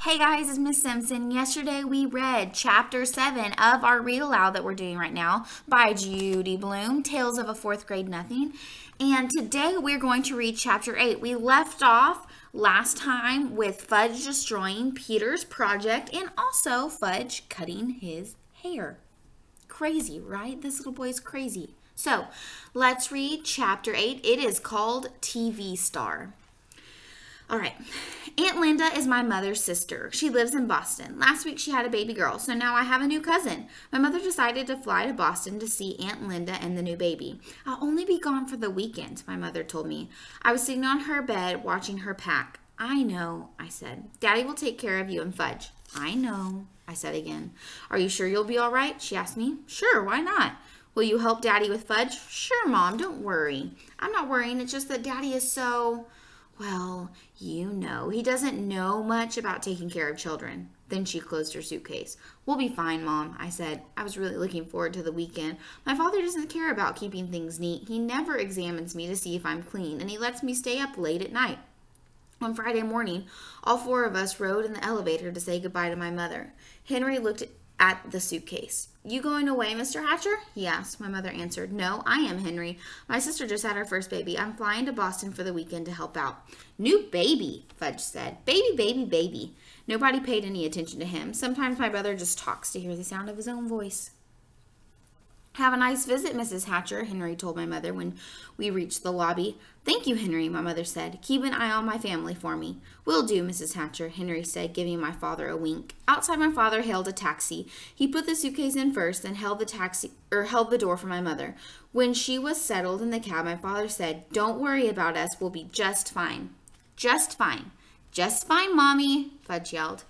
Hey guys, it's Miss Simpson. Yesterday we read Chapter 7 of our read aloud that we're doing right now by Judy Blume, Tales of a Fourth Grade Nothing. And today we're going to read Chapter 8. We left off last time with Fudge destroying Peter's project and also Fudge cutting his hair. Crazy, right? This little boy is crazy. So let's read Chapter 8. It is called TV Star. All right, Aunt Linda is my mother's sister. She lives in Boston. Last week she had a baby girl, so now I have a new cousin. My mother decided to fly to Boston to see Aunt Linda and the new baby. I'll only be gone for the weekend, my mother told me. I was sitting on her bed watching her pack. I know, I said. Daddy will take care of you and Fudge. I know, I said again. Are you sure you'll be all right? She asked me. Sure, why not? Will you help Daddy with Fudge? Sure, Mom, don't worry. I'm not worrying, it's just that Daddy is so... Well, you know, he doesn't know much about taking care of children. Then she closed her suitcase. We'll be fine, Mom, I said. I was really looking forward to the weekend. My father doesn't care about keeping things neat. He never examines me to see if I'm clean, and he lets me stay up late at night. On Friday morning, all four of us rode in the elevator to say goodbye to my mother. Henry looked at the suitcase. You going away, Mr. Hatcher? He asked. My mother answered, No, I am Henry. My sister just had her first baby. I'm flying to Boston for the weekend to help out. New baby, Fudge said. Baby, baby, baby. Nobody paid any attention to him. Sometimes my brother just talks to hear the sound of his own voice. Have a nice visit, Mrs. Hatcher, Henry told my mother when we reached the lobby. Thank you, Henry, my mother said. Keep an eye on my family for me. Will do, Mrs. Hatcher, Henry said, giving my father a wink. Outside, my father hailed a taxi. He put the suitcase in first, then held the door for my mother. When she was settled in the cab, my father said, Don't worry about us. We'll be just fine. Just fine. Just fine, Mommy, Fudge yelled.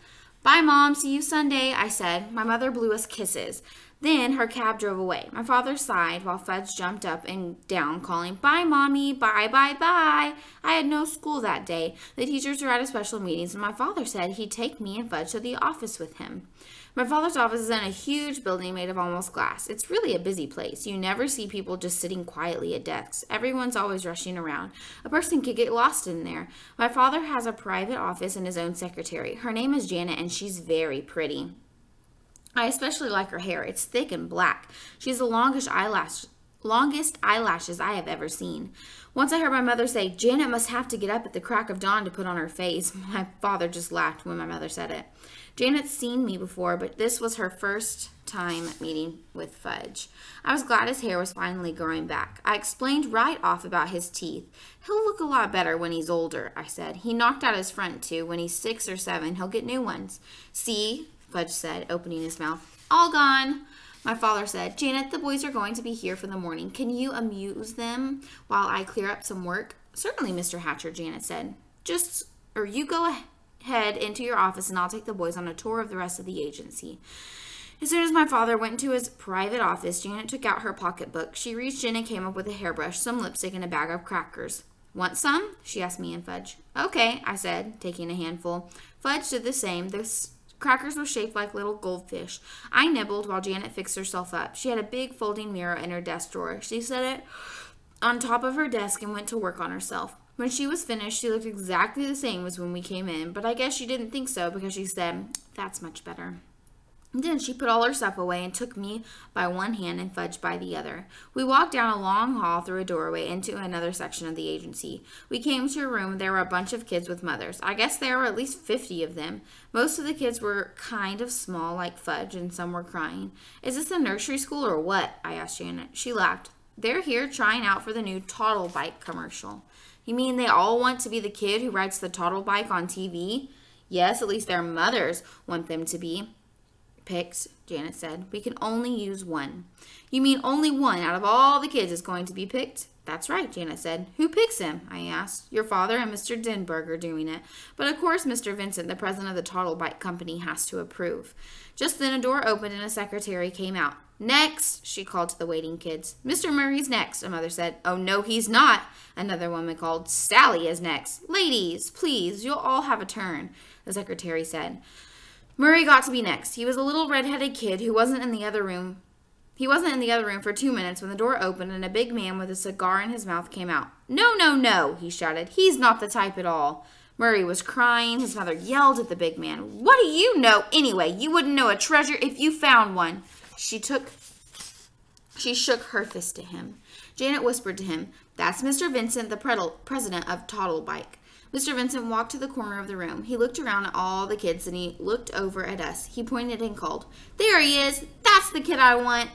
Bye, Mom. See you Sunday, I said. My mother blew us kisses. Then her cab drove away. My father sighed while Fudge jumped up and down, calling, Bye, Mommy, bye, bye, bye. I had no school that day. The teachers were at a special meeting, and my father said he'd take me and Fudge to the office with him. My father's office is in a huge building made of almost glass. It's really a busy place. You never see people just sitting quietly at desks. Everyone's always rushing around. A person could get lost in there. My father has a private office and his own secretary. Her name is Janet, and she's very pretty. I especially like her hair. It's thick and black. She has the longest eyelashes I have ever seen. Once I heard my mother say, Janet must have to get up at the crack of dawn to put on her face. My father just laughed when my mother said it. Janet's seen me before, but this was her first time meeting with Fudge. I was glad his hair was finally growing back. I explained right off about his teeth. He'll look a lot better when he's older, I said. He knocked out his front too. When he's 6 or 7, he'll get new ones. See? Fudge said, opening his mouth. All gone. My father said, Janet, the boys are going to be here for the morning. Can you amuse them while I clear up some work? Certainly, Mr. Hatcher, Janet said. You go ahead into your office and I'll take the boys on a tour of the rest of the agency. As soon as my father went into his private office, Janet took out her pocketbook. She reached in and came up with a hairbrush, some lipstick, and a bag of crackers. Want some? She asked me and Fudge. Okay, I said, taking a handful. Fudge did the same. The crackers were shaped like little goldfish. I nibbled while Janet fixed herself up. She had a big folding mirror in her desk drawer. She set it on top of her desk and went to work on herself. When she was finished, she looked exactly the same as when we came in, but I guess she didn't think so because she said, That's much better. Then she put all her stuff away and took me by one hand and Fudge by the other. We walked down a long hall through a doorway into another section of the agency. We came to a room. There were a bunch of kids with mothers. I guess there were at least 50 of them. Most of the kids were kind of small like Fudge, and some were crying. Is this a nursery school or what? I asked Janet. She laughed. They're here trying out for the new Toddle Bike commercial. You mean they all want to be the kid who rides the Toddle Bike on TV? Yes, at least their mothers want them to be. Picks, Janet said. We can only use one. You mean only one out of all the kids is going to be picked? That's right, Janet said. Who picks him? I asked. Your father and Mr. Denberg are doing it. But of course Mr. Vincent, the president of the Toddle Bike Company, has to approve. Just then a door opened and a secretary came out. Next, she called to the waiting kids. Mr. Murray's next, a mother said. Oh, no, he's not, another woman called. Sally is next. Ladies, please, you'll all have a turn, the secretary said. Murray got to be next. He was a little red-headed kid who wasn't in the other room. He wasn't in the other room for 2 minutes when the door opened and a big man with a cigar in his mouth came out. No, no, no, he shouted. He's not the type at all. Murray was crying. His mother yelled at the big man. What do you know anyway? You wouldn't know a treasure if you found one. She shook her fist at him. Janet whispered to him, That's Mr. Vincent, the president of Toddlebike. Mr. Vincent walked to the corner of the room. He looked around at all the kids and he looked over at us. He pointed and called, There he is! That's the kid I want!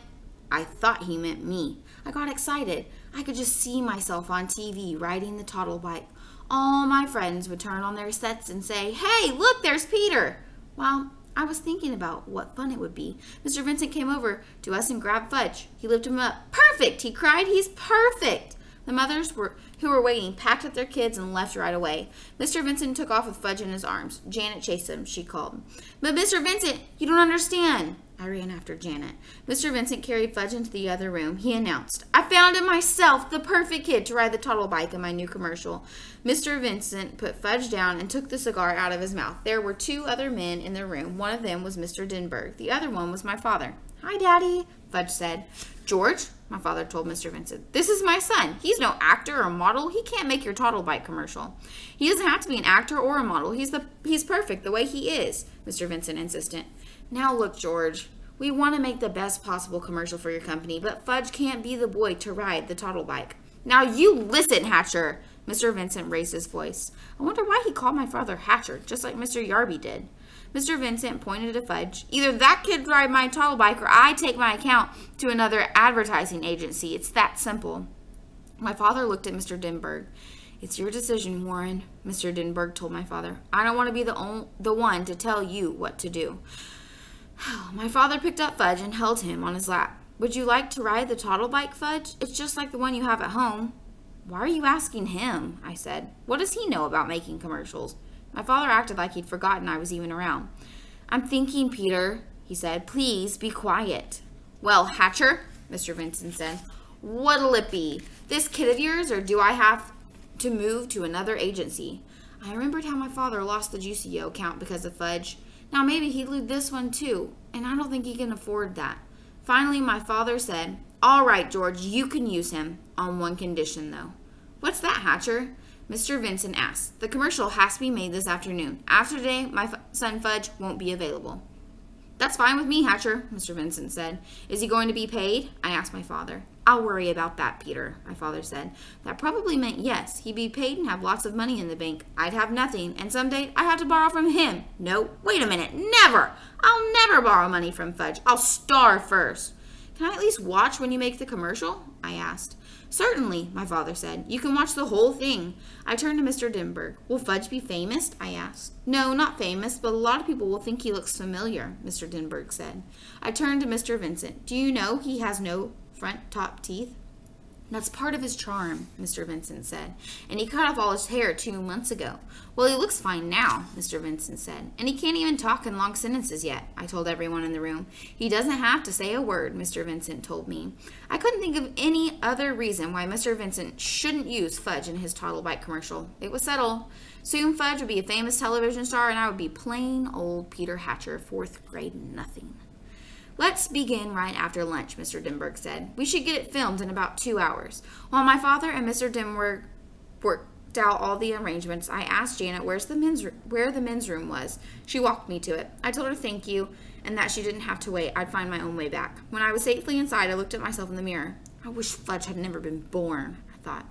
I thought he meant me. I got excited. I could just see myself on TV riding the Toddlebike. All my friends would turn on their sets and say, Hey, look, there's Peter! Well, I was thinking about what fun it would be. Mr. Vincent came over to us and grabbed Fudge. He lifted him up. Perfect, he cried. He's perfect. The mothers who were waiting packed up their kids and left right away. Mr. Vincent took off with Fudge in his arms. Janet chased him, she called. But Mr. Vincent, you don't understand. I ran after Janet. Mr. Vincent carried Fudge into the other room. He announced, I found him myself, the perfect kid to ride the Toddlebike in my new commercial. Mr. Vincent put Fudge down and took the cigar out of his mouth. There were 2 other men in the room. One of them was Mr. Denberg. The other one was my father. Hi, Daddy, Fudge said. George, my father told Mr. Vincent, this is my son. He's no actor or model. He can't make your Toddlebike commercial. He doesn't have to be an actor or a model. He's perfect the way he is, Mr. Vincent insisted. Now look, George, we want to make the best possible commercial for your company, but Fudge can't be the boy to ride the Toddlebike. Now you listen, Hatcher. Mr. Vincent raised his voice. I wonder why he called my father Hatcher, just like Mr. Yarby did. Mr. Vincent pointed to Fudge. Either that kid ride my Toddlebike or I take my account to another advertising agency. It's that simple. My father looked at Mr. Denberg. It's your decision, Warren, Mr. Denberg told my father. I don't want to be the one to tell you what to do. My father picked up Fudge and held him on his lap. Would you like to ride the Toddlebike, Fudge? It's just like the one you have at home. Why are you asking him? I said. What does he know about making commercials? My father acted like he'd forgotten I was even around. I'm thinking, Peter, he said. Please be quiet. Well, Hatcher, Mr. Vincent said, what'll it be? This kid of yours, or do I have to move to another agency? I remembered how my father lost the Juicy-O account because of Fudge. Now maybe he'd lose this one too, and I don't think he can afford that. Finally, my father said, All right, George, you can use him, on one condition though. What's that, Hatcher? Mr. Vincent asked. The commercial has to be made this afternoon. After today, my son Fudge won't be available. That's fine with me, Hatcher, Mr. Vincent said. Is he going to be paid? I asked my father. I'll worry about that, Peter, my father said. That probably meant yes, he'd be paid and have lots of money in the bank. I'd have nothing, and someday I'd have to borrow from him. No, wait a minute, never! I'll never borrow money from Fudge. I'll starve first. Can I at least watch when you make the commercial? I asked. Certainly, my father said. You can watch the whole thing. I turned to Mr. Denberg. Will Fudge be famous? I asked. No, not famous, but a lot of people will think he looks familiar, Mr. Denberg said. I turned to Mr. Vincent. Do you know he has no front top teeth? That's part of his charm, Mr. Vincent said. And he cut off all his hair 2 months ago. Well, he looks fine now, Mr. Vincent said. And he can't even talk in long sentences yet, I told everyone in the room. He doesn't have to say a word, Mr. Vincent told me. I couldn't think of any other reason why Mr. Vincent shouldn't use Fudge in his Toddlebike commercial. It was settled. Soon Fudge would be a famous television star, and I would be plain old Peter Hatcher, 4th grade nothing. Let's begin right after lunch, Mr. Denberg said. We should get it filmed in about 2 hours. While my father and Mr. Denberg worked out all the arrangements, I asked Janet where the men's room was. She walked me to it. I told her thank you and that she didn't have to wait. I'd find my own way back. When I was safely inside, I looked at myself in the mirror. I wish Fudge had never been born, I thought.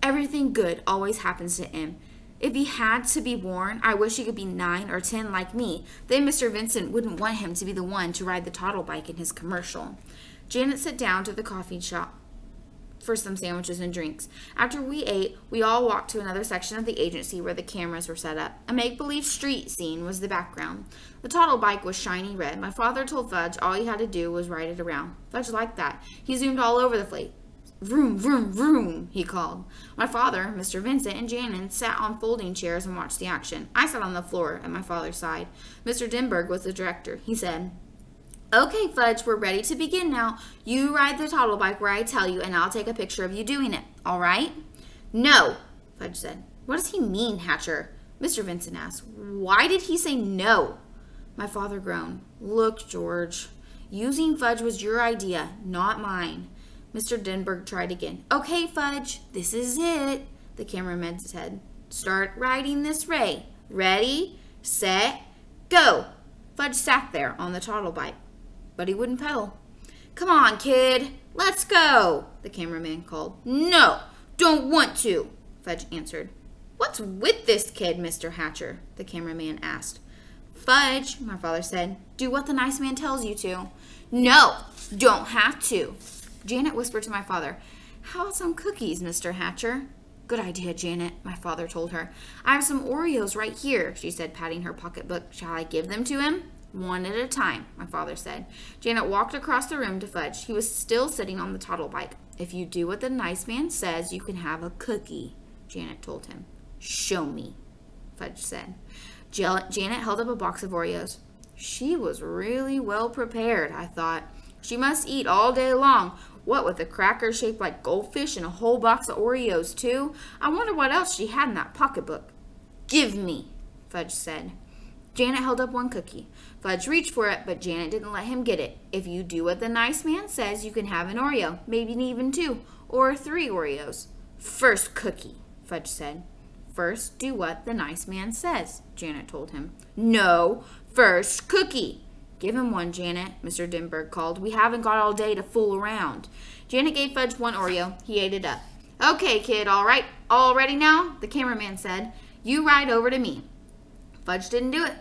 Everything good always happens to him. If he had to be born, I wish he could be 9 or 10 like me. Then Mr. Vincent wouldn't want him to be the one to ride the Toddlebike in his commercial. Janet sat down to the coffee shop for some sandwiches and drinks. After we ate, we all walked to another section of the agency where the cameras were set up. A make-believe street scene was the background. The Toddlebike was shiny red. My father told Fudge all he had to do was ride it around. Fudge liked that. He zoomed all over the place. Vroom, vroom, vroom, he called. My father, Mr. Vincent, and Janet sat on folding chairs and watched the action. I sat on the floor at my father's side. Mr. Denberg was the director. He said, Okay, Fudge, we're ready to begin now. You ride the Toddlebike where I tell you, and I'll take a picture of you doing it. All right? No, Fudge said. What does he mean, Hatcher? Mr. Vincent asked. Why did he say no? My father groaned. Look, George, using Fudge was your idea, not mine. Mr. Denberg tried again. Okay, Fudge, this is it. The cameraman said. Start riding this ray. Ready, set, go. Fudge sat there on the toddle bike, but he wouldn't pedal. Come on, kid, let's go, the cameraman called. No, don't want to, Fudge answered. What's with this kid, Mr. Hatcher? The cameraman asked. Fudge, my father said, do what the nice man tells you to. No, don't have to. Janet whispered to my father, how about some cookies, Mr. Hatcher? Good idea, Janet, my father told her. I have some Oreos right here, she said, patting her pocketbook. Shall I give them to him? One at a time, my father said. Janet walked across the room to Fudge. He was still sitting on the toddle bike. If you do what the nice man says, you can have a cookie, Janet told him. Show me, Fudge said. Janet held up a box of Oreos. She was really well prepared, I thought. She must eat all day long. What with a cracker shaped like goldfish and a whole box of Oreos, too? I wonder what else she had in that pocketbook. Give me, Fudge said. Janet held up one cookie. Fudge reached for it, but Janet didn't let him get it. If you do what the nice man says, you can have an Oreo, maybe even 2 or 3 Oreos. First cookie, Fudge said. First, do what the nice man says, Janet told him. No, first cookie. Give him one, Janet, Mr. Denberg called. We haven't got all day to fool around. Janet gave Fudge one Oreo. He ate it up. Okay, kid, all right. All ready now? The cameraman said. You ride over to me. Fudge didn't do it.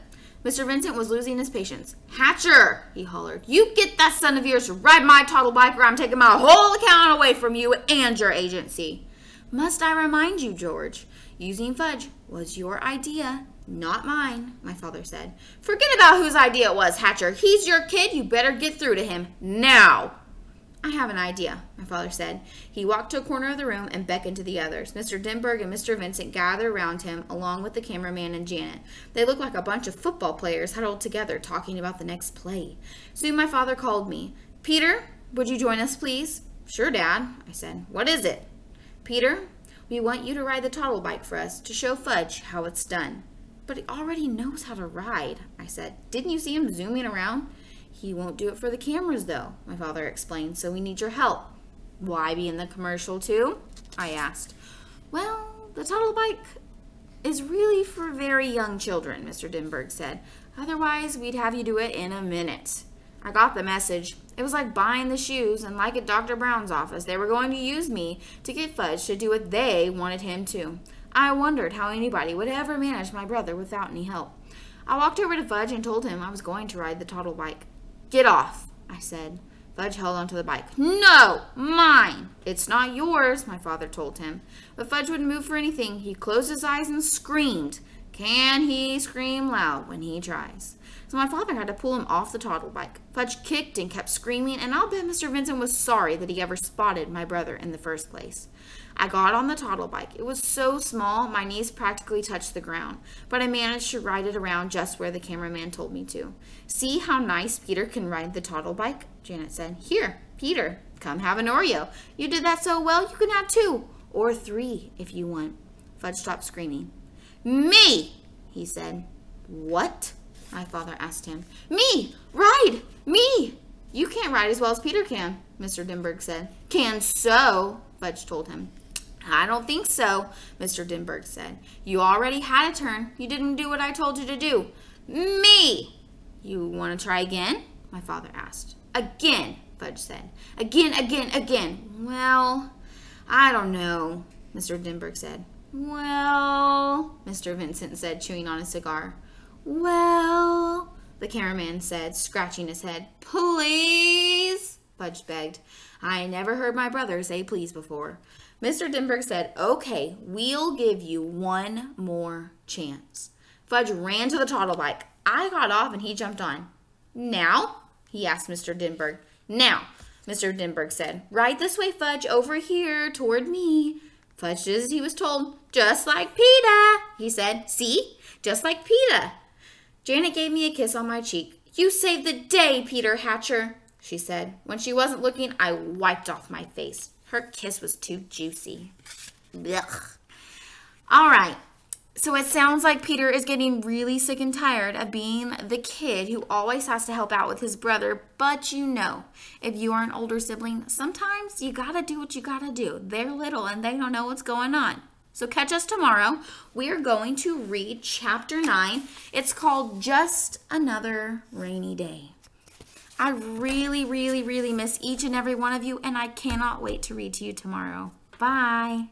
Mr. Vincent was losing his patience. Hatcher, he hollered. You get that son of yours to ride my toddle bike or I'm taking my whole account away from you and your agency. Must I remind you, George, using Fudge was your idea, not mine, my father said. Forget about whose idea it was, Hatcher. He's your kid. You better get through to him now. I have an idea, my father said. He walked to a corner of the room and beckoned to the others. Mr. Denberg and Mr. Vincent gathered around him, along with the cameraman and Janet. They looked like a bunch of football players huddled together, talking about the next play. Soon my father called me. Peter, would you join us, please? Sure, Dad, I said. What is it? Peter, we want you to ride the toddle bike for us to show Fudge how it's done. But he already knows how to ride, I said. Didn't you see him zooming around? He won't do it for the cameras, though, my father explained, so we need your help. Why be in the commercial, too? I asked. Well, the toddle bike is really for very young children, Mr. Denberg said. Otherwise, we'd have you do it in a minute. I got the message. It was like buying the shoes, and like at Dr. Brown's office, they were going to use me to get Fudge to do what they wanted him to. I wondered how anybody would ever manage my brother without any help. I walked over to Fudge and told him I was going to ride the toddle bike. Get off, I said. Fudge held onto the bike. No, mine. It's not yours, my father told him. But Fudge wouldn't move for anything. He closed his eyes and screamed. Can he scream loud when he tries? So my father had to pull him off the toddle bike. Fudge kicked and kept screaming, and I'll bet Mr. Vincent was sorry that he ever spotted my brother in the first place. I got on the toddle bike. It was so small, my knees practically touched the ground, but I managed to ride it around just where the cameraman told me to. See how nice Peter can ride the toddle bike? Janet said. Here, Peter, come have an Oreo. You did that so well, you can have 2 or 3 if you want. Fudge stopped screaming. Me, he said. What? My father asked him. Me, ride, me. You can't ride as well as Peter can, Mr. Denberg said. Can so, Fudge told him. I don't think so, Mr. Denberg said. You already had a turn. You didn't do what I told you to do. Me! You want to try again? My father asked. Again, Fudge said. Again. Well, I don't know, Mr. Denberg said. Well, Mr. Vincent said, chewing on a cigar. Well, the cameraman said, scratching his head. Please, Fudge begged. I never heard my brother say please before. Mr. Denberg said, okay, we'll give you one more chance. Fudge ran to the toddle bike. I got off and he jumped on. Now? He asked Mr. Denberg. Now, Mr. Denberg said. Right this way, Fudge, over here, toward me. Fudge did as he was told. Just like Peter, he said. See? Just like Peter. Janet gave me a kiss on my cheek. You saved the day, Peter Hatcher, she said. When she wasn't looking, I wiped off my face. Her kiss was too juicy. Blech. All right. So it sounds like Peter is getting really sick and tired of being the kid who always has to help out with his brother. But you know, if you are an older sibling, sometimes you got to do what you got to do. They're little and they don't know what's going on. So catch us tomorrow. We are going to read chapter 9. It's called Just Another Rainy Day. I really, really, really miss each and every one of you, and I cannot wait to read to you tomorrow. Bye.